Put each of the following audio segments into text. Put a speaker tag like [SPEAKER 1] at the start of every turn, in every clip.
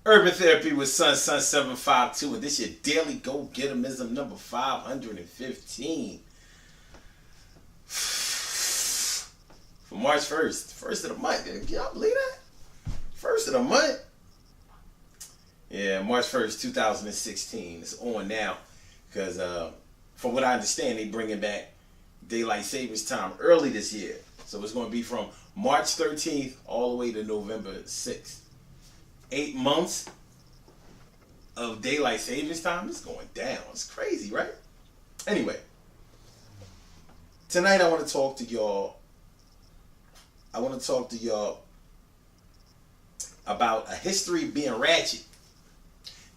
[SPEAKER 1] Urban Therapy with Sun 752, and this your daily go getimism number 515 for March 1st. First of the month. Can y'all believe that? First of the month? Yeah, March 1st, 2016. It's on now because from what I understand, they bringing back daylight savings time early this year. So it's going to be from March 13th all the way to November 6th. 8 months of daylight savings time is going down. It's crazy, right? Anyway, tonight I want to talk to y'all. I want to talk to y'all about a history of being ratchet.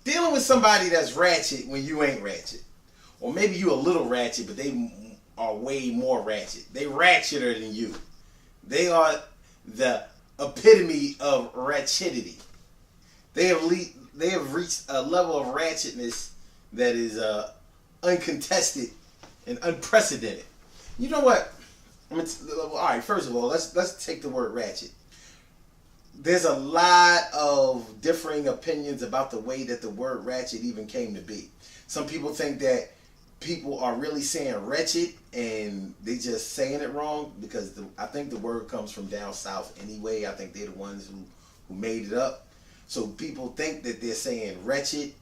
[SPEAKER 1] Dealing with somebody that's ratchet when you ain't ratchet. Or maybe you a little ratchet, but they are way more ratchet. They ratcheter than you. They are the epitome of ratchetity. They have reached a level of ratchetness that is uncontested and unprecedented. You know what? All right. First of all, let's take the word ratchet. There's a lot of differing opinions about the way that the word ratchet even came to be. Some people think that people are really saying wretched and they just saying it wrong because I think the word comes from down south anyway. I think they're the ones who made it up. So people think that they're saying wretched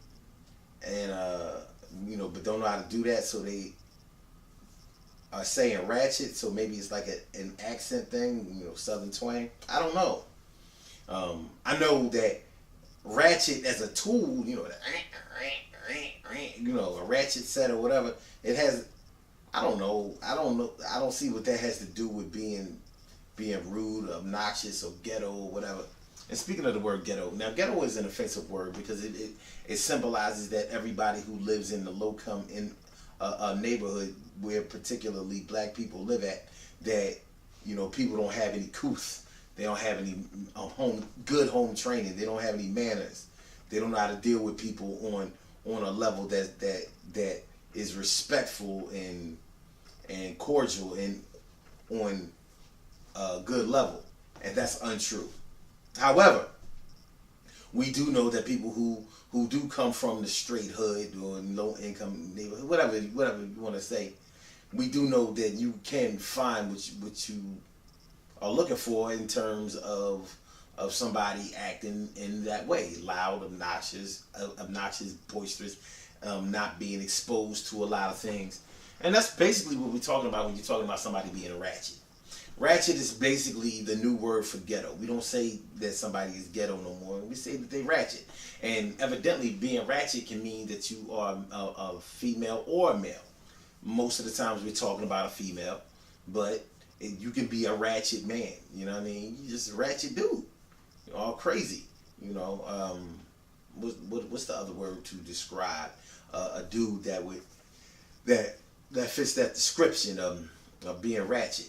[SPEAKER 1] and but don't know how to do that, so they are saying ratchet. So maybe it's like an accent thing, southern twang. I don't know. I know that ratchet as a tool, a ratchet set or whatever, it has, I don't know, I don't see what that has to do with being rude, obnoxious, or ghetto or whatever. And speaking of the word ghetto, now ghetto is an offensive word because it symbolizes that everybody who lives in the low-income in a neighborhood where particularly black people live at, that people don't have any couth. They don't have any good home training. They don't have any manners. They don't know how to deal with people on a level that is respectful and cordial and on a good level. And that's untrue. However, we do know that people who do come from the straight hood or low income neighborhood, whatever you want to say, we do know that you can find what you are looking for in terms of somebody acting in that way, loud, obnoxious, boisterous, not being exposed to a lot of things. And that's basically what we're talking about when you're talking about somebody being a ratchet. Ratchet is basically the new word for ghetto. We don't say that somebody is ghetto no more. We say that they ratchet. And evidently being ratchet can mean that you are a female or a male. Most of the times we're talking about a female, but you can be a ratchet man. You know what I mean? You just a ratchet dude. You're all crazy. What's the other word to describe a dude that fits that description of being ratchet?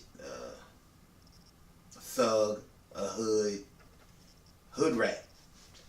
[SPEAKER 1] A thug, a hood rat.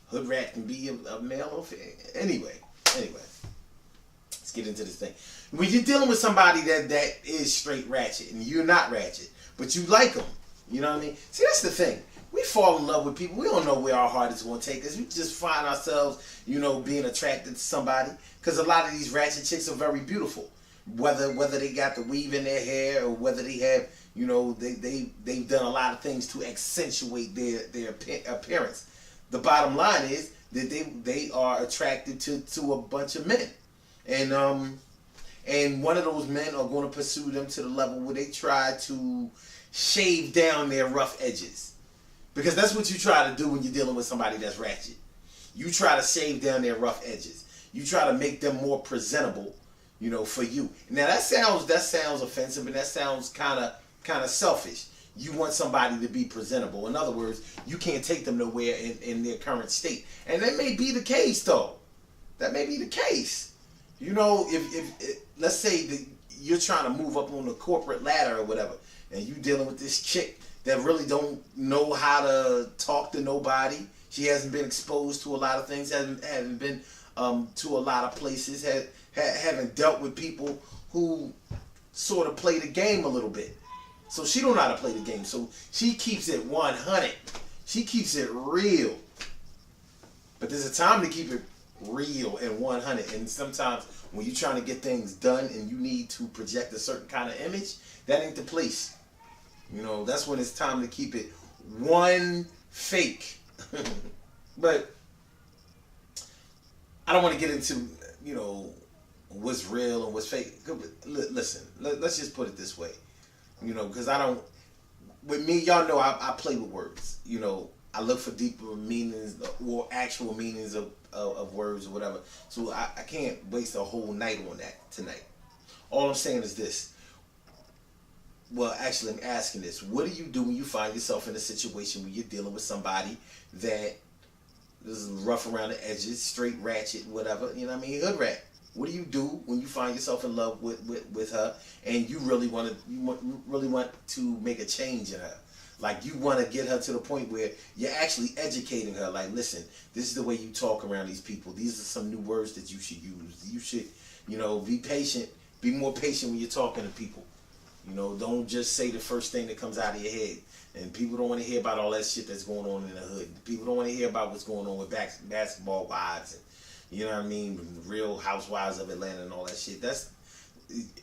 [SPEAKER 1] Hood rat can be a male or female. Anyway, let's get into this thing. When you're dealing with somebody that is straight ratchet and you're not ratchet, but you like them, you know what I mean? See, that's the thing. We fall in love with people. We don't know where our heart is going to take us. We just find ourselves, being attracted to somebody because a lot of these ratchet chicks are very beautiful. Whether they got the weave in their hair or whether they have, they've done a lot of things to accentuate their appearance. The bottom line is that they are attracted to a bunch of men, and one of those men are going to pursue them to the level where they try to shave down their rough edges, because that's what you try to do when you're dealing with somebody that's ratchet. You try to shave down their rough edges. You try to make them more presentable, for you. Now that sounds offensive, and that sounds kind of selfish. You want somebody to be presentable. In other words, you can't take them nowhere in their current state. And that may be the case, though. That may be the case. If let's say that you're trying to move up on the corporate ladder or whatever, and you dealing with this chick that really don't know how to talk to nobody. She hasn't been exposed to a lot of things. Hasn't been to a lot of places. Haven't dealt with people who sort of play the game a little bit. So she don't know how to play the game. So she keeps it 100. She keeps it real. But there's a time to keep it real and 100. And sometimes when you're trying to get things done and you need to project a certain kind of image, that ain't the place. You know, that's when it's time to keep it one fake. But I don't want to get into, you know, what's real and what's fake. Listen, let's just put it this way. You know, because I don't, with me, y'all know I play with words. You know, I look for deeper meanings or actual meanings of words or whatever. So I can't waste a whole night on that tonight. All I'm saying is this. Well, actually, I'm asking this. What do you do when you find yourself in a situation where you're dealing with somebody that is rough around the edges, straight ratchet, whatever, you know what I mean, hood rat? What do you do when you find yourself in love with her and you really want to make a change in her? Like, you want to get her to the point where you're actually educating her. Like, listen, this is the way you talk around these people. These are some new words that you should use. You should, you know, be patient. Be more patient when you're talking to people. You know, don't just say the first thing that comes out of your head. And people don't want to hear about all that shit that's going on in the hood. People don't want to hear about what's going on with basketball wives and, you know what I mean, Real Housewives of Atlanta and all that shit. That's,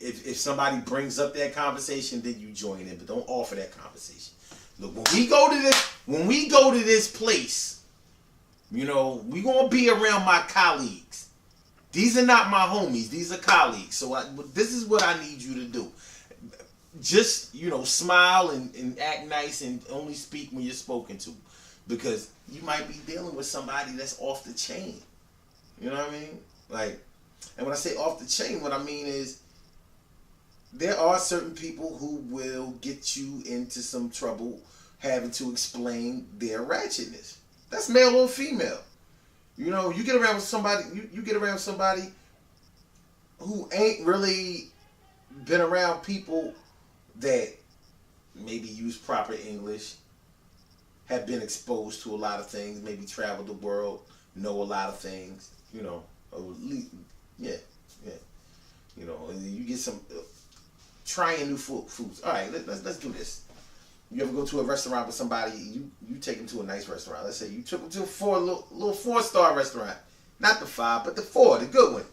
[SPEAKER 1] if somebody brings up that conversation, then you join in, but don't offer that conversation. Look, when we go to this place, you know, we gonna be around my colleagues. These are not my homies. These are colleagues. So this is what I need you to do. Just, you know, smile and act nice and only speak when you're spoken to, because you might be dealing with somebody that's off the chain. You know what I mean? Like, and when I say off the chain, what I mean is there are certain people who will get you into some trouble having to explain their ratchetness. That's male or female. You know, you get around with somebody, you get around somebody who ain't really been around people that maybe use proper English, have been exposed to a lot of things, maybe traveled the world, know a lot of things, you know, yeah. You know, and you get some trying new foods. All right, let's do this. You ever go to a restaurant with somebody, you take them to a nice restaurant. Let's say you took them to a little 4-star restaurant, not the 5, but the 4, the good one.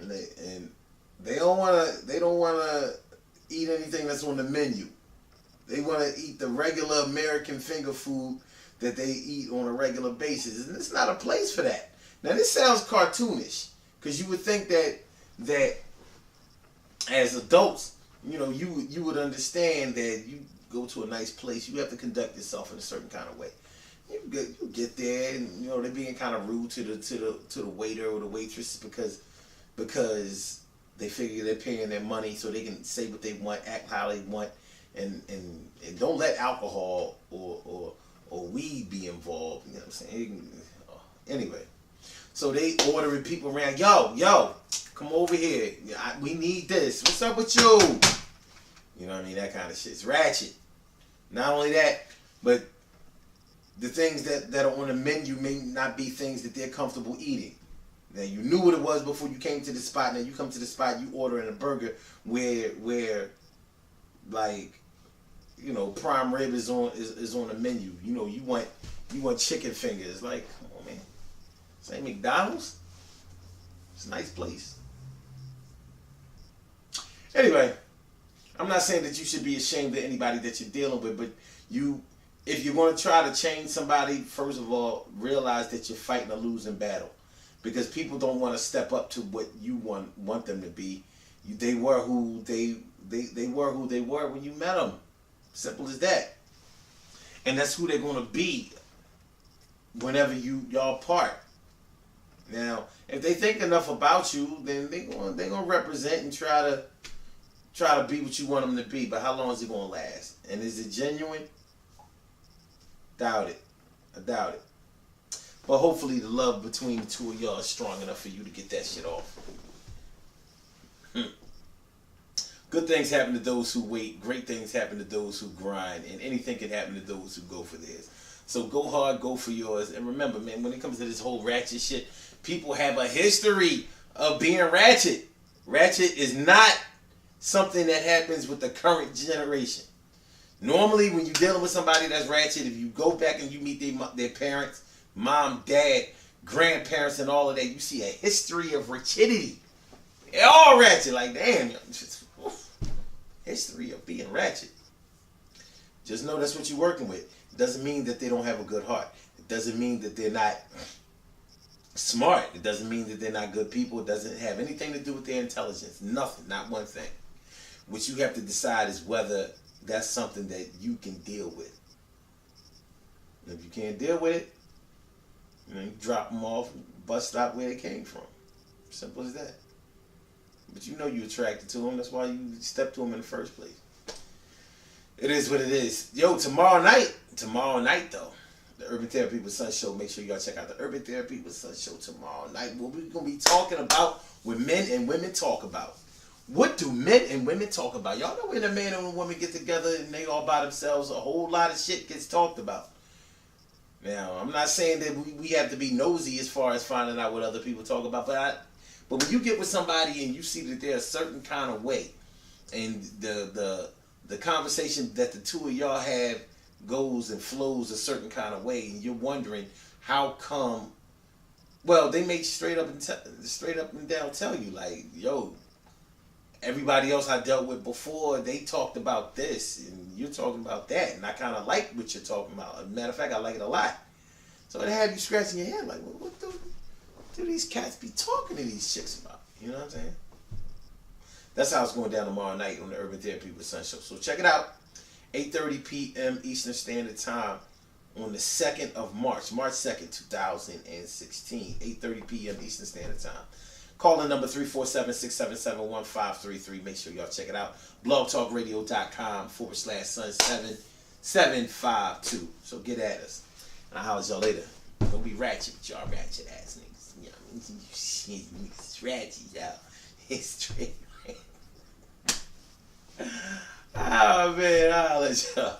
[SPEAKER 1] And they don't wanna eat anything that's on the menu. They want to eat the regular American finger food that they eat on a regular basis, and it's not a place for that. Now, this sounds cartoonish, because you would think that as adults, you know, you would understand that you go to a nice place, you have to conduct yourself in a certain kind of way. You get there, and, you know, they're being kind of rude to the waiter or the waitress because they figure they're paying their money so they can say what they want, act how they want, and don't let alcohol or weed be involved. You know what I'm saying? Anyway, so they ordering people around. Yo, come over here. We need this. What's up with you? You know what I mean? That kind of shit. It's ratchet. Not only that, but the things that are on the menu may not be things that they're comfortable eating. Now, you knew what it was before you came to the spot. Now you come to the spot, you ordering a burger where like, you know, prime rib is on the menu. You know, you want chicken fingers. Like, come on, man. This ain't McDonald's. It's a nice place. Anyway, I'm not saying that you should be ashamed of anybody that you're dealing with, but if you're going to try to change somebody, first of all, realize that you're fighting a losing battle. Because people don't want to step up to what you want them to be. They were who they were when you met them. Simple as that. And that's who they're going to be whenever y'all part. Now, if they think enough about you, then they're going to represent and try to be what you want them to be. But how long is it going to last? And is it genuine? Doubt it. I doubt it. But hopefully the love between the two of y'all is strong enough for you to get that shit off. Good things happen to those who wait. Great things happen to those who grind. And anything can happen to those who go for theirs. So go hard, go for yours. And remember, man, when it comes to this whole ratchet shit, people have a history of being ratchet. Ratchet is not something that happens with the current generation. Normally, when you're dealing with somebody that's ratchet, if you go back and you meet their parents, mom, dad, grandparents and all of that, you see a history of ratchetity. They're all ratchet. Like, damn, just, history of being ratchet. Just know that's what you're working with. It doesn't mean that they don't have a good heart. It doesn't mean that they're not smart. It doesn't mean that they're not good people. It doesn't have anything to do with their intelligence. Nothing. Not one thing. What you have to decide is whether that's something that you can deal with. And if you can't deal with it, you drop them off, bus stop where they came from. Simple as that. But you know you're attracted to them. That's why you stepped to them in the first place. It is what it is. Yo, tomorrow night though, the Urban Therapy with Sun show. Make sure y'all check out the Urban Therapy with Sun show tomorrow night. What we're going to be talking about what men and women talk about. What do men and women talk about? Y'all know when a man and a woman get together and they all by themselves, a whole lot of shit gets talked about. Now, I'm not saying that we have to be nosy as far as finding out what other people talk about, but when you get with somebody and you see that they're a certain kind of way, and the conversation that the two of y'all have goes and flows a certain kind of way, and you're wondering how come, well, they may straight up and down tell you, like, yo, everybody else I dealt with before, they talked about this, and you're talking about that, and I kind of like what you're talking about. As a matter of fact, I like it a lot. So it have you scratching your head, like, what do these cats be talking to these chicks about? You know what I'm saying? That's how it's going down tomorrow night on the Urban Therapy with Sun show. So check it out, 8:30 p.m. Eastern Standard Time on the 2nd of March 2nd, 2016, 8:30 p.m. Eastern Standard Time. Call in number 347-677-1533. Make sure y'all check it out. blogtalkradio.com/Sun7752. So get at us. And I'll holler at y'all later. Don't be ratchet with y'all ratchet ass niggas. You know, it's ratchet, y'all. It's straight. Oh man, I'll holler at y'all.